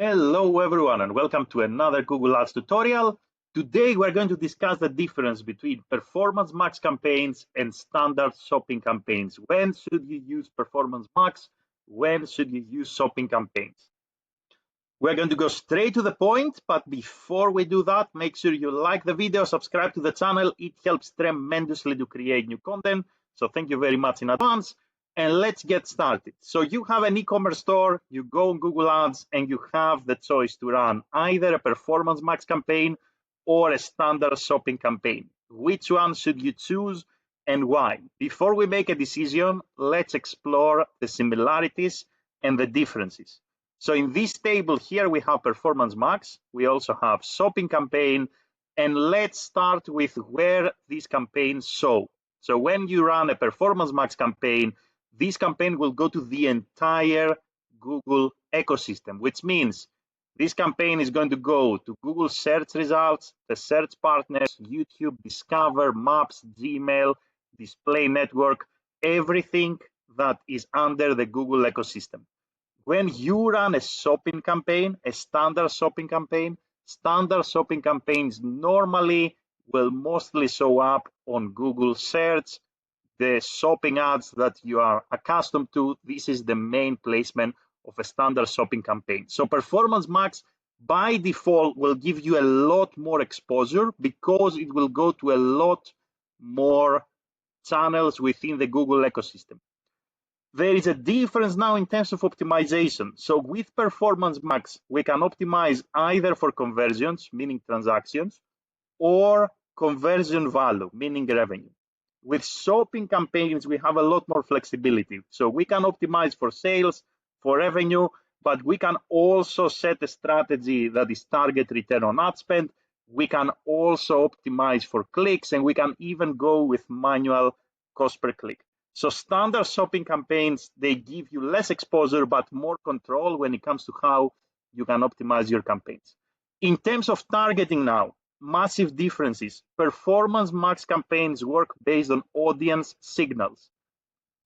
Hello everyone and welcome to another Google Ads tutorial. Today we're going to discuss the difference between Performance Max campaigns and standard shopping campaigns. When should you use Performance Max? When should you use shopping campaigns? We're going to go straight to the point, but before we do that, make sure you like the video, subscribe to the channel. It helps tremendously to create new content. So thank you very much in advance. And let's get started. So you have an e-commerce store, you go on Google Ads, and you have the choice to run either a Performance Max campaign or a standard shopping campaign. Which one should you choose and why? Before we make a decision, let's explore the similarities and the differences. So in this table here, we have Performance Max. We also have shopping campaign. And let's start with where these campaigns show. So when you run a Performance Max campaign, this campaign will go to the entire Google ecosystem, which means this campaign is going to go to Google search results, the search partners, YouTube, Discover, Maps, Gmail, Display Network, everything that is under the Google ecosystem. When you run a shopping campaign, a standard shopping campaigns normally will mostly show up on Google search, the shopping ads that you are accustomed to. This is the main placement of a standard shopping campaign. So Performance Max by default will give you a lot more exposure because it will go to a lot more channels within the Google ecosystem. There is a difference now in terms of optimization. So with Performance Max, we can optimize either for conversions, meaning transactions, or conversion value, meaning revenue. With shopping campaigns, we have a lot more flexibility. So we can optimize for sales, for revenue, but we can also set a strategy that is target return on ad spend. We can also optimize for clicks, and we can even go with manual cost per click. So standard shopping campaigns, they give you less exposure, but more control when it comes to how you can optimize your campaigns. In terms of targeting now, massive differences. Performance Max campaigns work based on audience signals.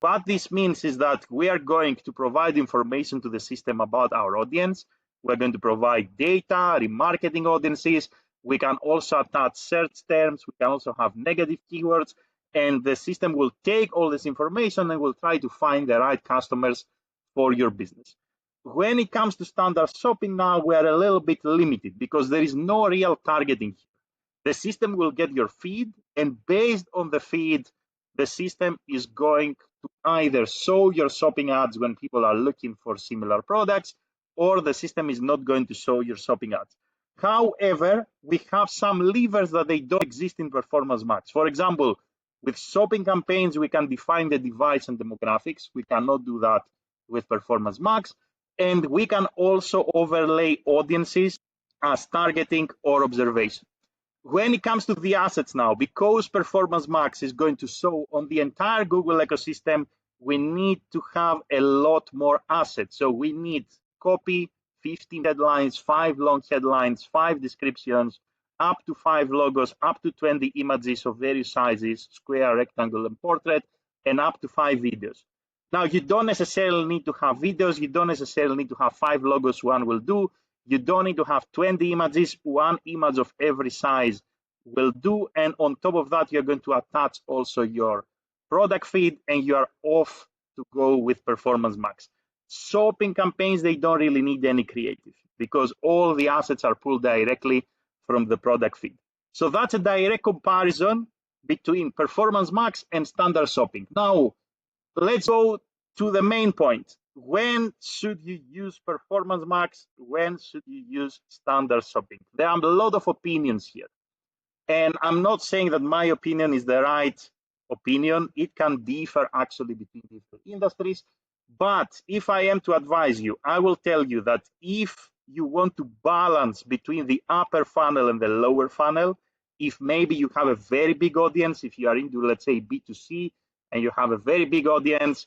What this means is that we are going to provide information to the system about our audience. We're going to provide data, remarketing audiences. We can also attach search terms. We can also have negative keywords. And the system will take all this information and will try to find the right customers for your business. When it comes to standard shopping now, we are a little bit limited because there is no real targeting here. The system will get your feed, and based on the feed, the system is going to either show your shopping ads when people are looking for similar products, or the system is not going to show your shopping ads. However, we have some levers that they don't exist in Performance Max. For example, with shopping campaigns, we can define the device and demographics. We cannot do that with Performance Max. And we can also overlay audiences as targeting or observation. When it comes to the assets now, because Performance Max is going to show on the entire Google ecosystem, we need to have a lot more assets. So we need copy, 15 headlines, 5 long headlines, 5 descriptions, up to 5 logos, up to 20 images of various sizes, square, rectangle, and portrait, and up to 5 videos. Now, you don't necessarily need to have videos. You don't necessarily need to have 5 logos. One will do. You don't need to have 20 images. 1 image of every size will do. And on top of that, you're going to attach also your product feed, and you are off to go with Performance Max. Shopping campaigns, they don't really need any creative because all the assets are pulled directly from the product feed. So that's a direct comparison between Performance Max and standard shopping. Now, let's go to the main point. When should you use Performance Max? When should you use standard shopping? There are a lot of opinions here. And I'm not saying that my opinion is the right opinion. It can differ actually between different industries. But if I am to advise you, I will tell you that if you want to balance between the upper funnel and the lower funnel, if maybe you have a very big audience, if you are into, let's say, B2C, and you have a very big audience,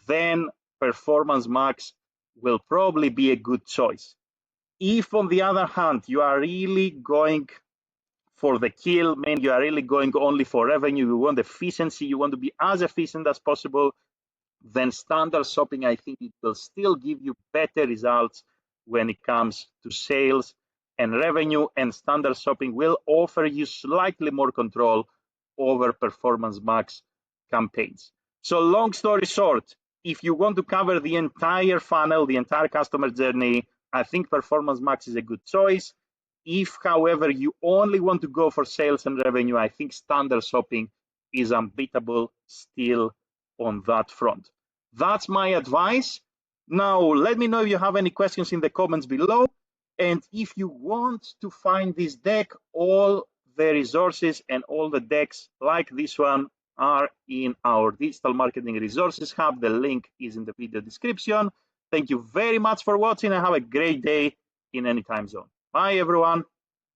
then Performance Max will probably be a good choice. If, on the other hand, you are really going for the kill, man, you are really going only for revenue, you want efficiency, you want to be as efficient as possible, then standard shopping, I think it will still give you better results when it comes to sales and revenue, and standard shopping will offer you slightly more control over Performance Max campaigns. So long story short, if you want to cover the entire funnel, the entire customer journey, I think Performance Max is a good choice. If, however, you only want to go for sales and revenue, I think standard shopping is unbeatable still on that front. That's my advice. Now, let me know if you have any questions in the comments below. And if you want to find this deck, all the resources and all the decks like this one are in our Digital Marketing Resources Hub. The link is in the video description. Thank you very much for watching and have a great day in any time zone. Bye, everyone.